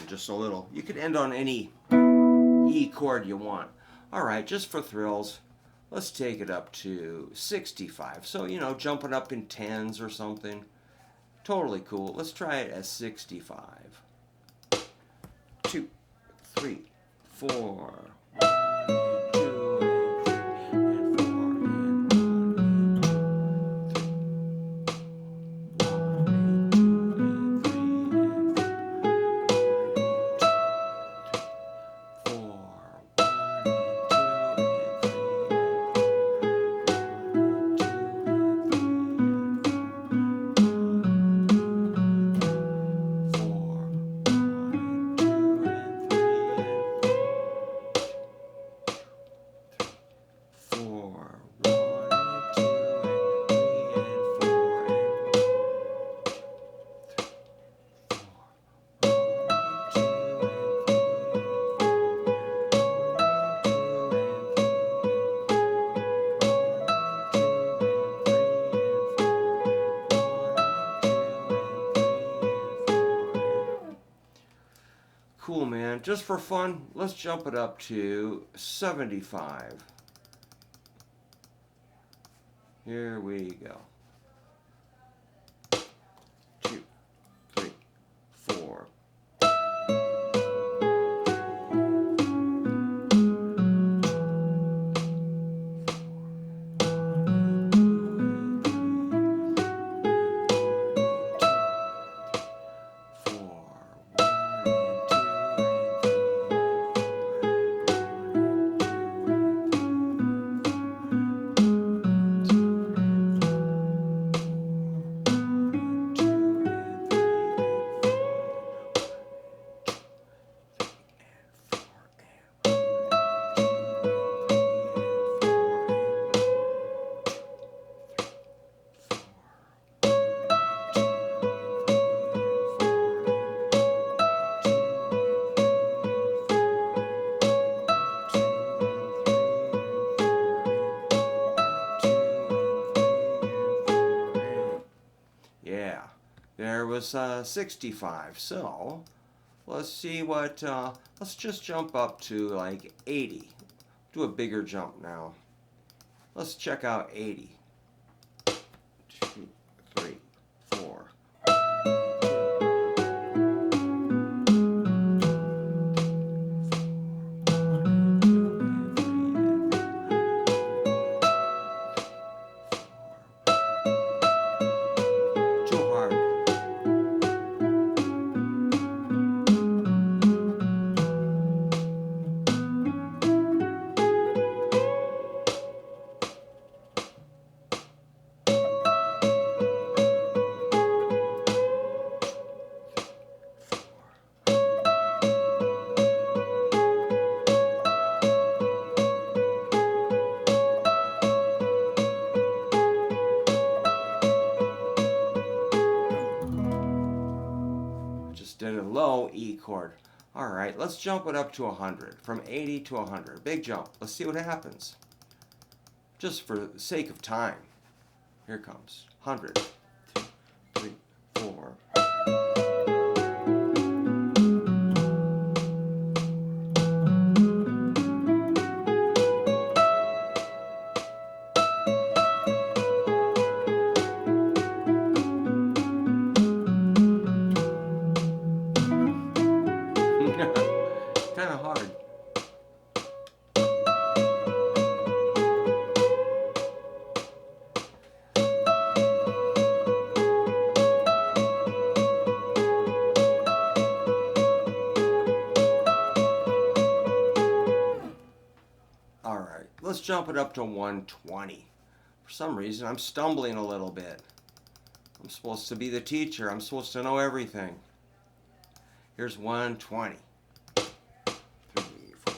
in just a little. You could end on any E chord you want. All right, just for thrills, let's take it up to 65. So, you know, jumping up in tens or something. Totally cool. Let's try it at 65. 2, 3, 4. 'Cool, man. Just for fun, let's jump it up to 75. Here we go. 2, 3, 4. Yeah, there was 65. So let's see what, let's just jump up to like 80. Do a bigger jump now. Let's check out 80. 2, 3, 4. Did a low E chord. All right, let's jump it up to 100. From 80 to 100. Big jump. Let's see what happens. Just for the sake of time. Here comes. 100. 2, 3, 4. Kind of hard. All right, let's jump it up to 120. For some reason, I'm stumbling a little bit. I'm supposed to be the teacher. I'm supposed to know everything. Here's 120. 3, 4.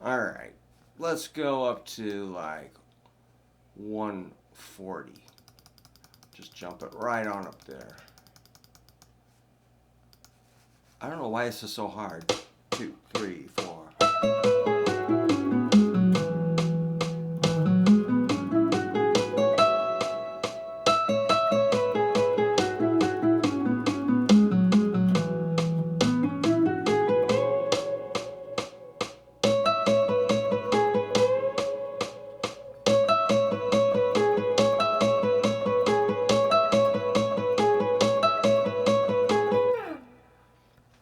Alright, let's go up to like 140. Just jump it right on up there. I don't know why this is so hard. 2, 3, 4.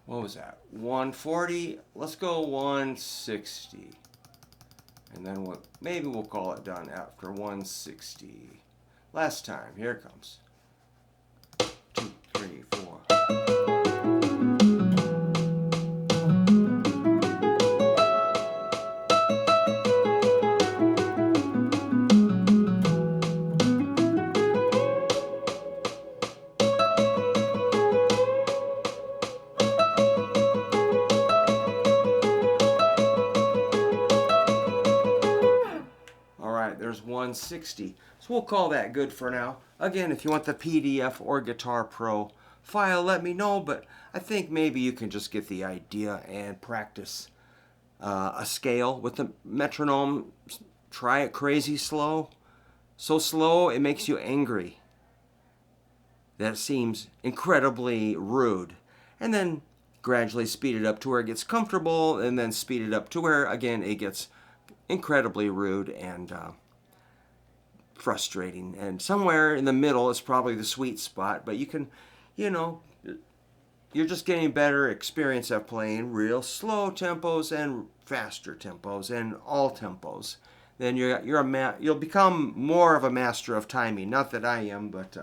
What was that? 140. Let's go 160. And then maybe we'll call it done after 160. Last time. Here it comes. 2, 3, 4. There's 160. So we'll call that good for now. Again, if you want the PDF or Guitar Pro file, let me know, but I think maybe you can just get the idea and practice a scale with the metronome. Try it crazy slow. So slow it makes you angry. That seems incredibly rude. And then gradually speed it up to where it gets comfortable, and then speed it up to where, again, it gets incredibly rude and frustrating. And somewhere in the middle is probably the sweet spot, but you can, you're just getting better experience at playing real slow tempos and faster tempos and all tempos. Then you'll become more of a master of timing. Not that I am, but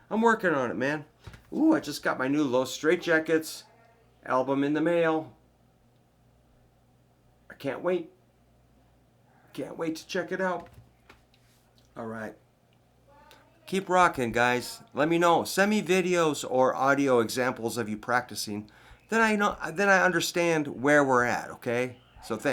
I'm working on it, man. Ooh, I just got my new Low Straitjackets album in the mail. I can't wait. Can't wait to check it out. All right. Keep rocking, guys. Let me know. Send me videos or audio examples of you practicing. Then I understand where we're at, okay? So thanks.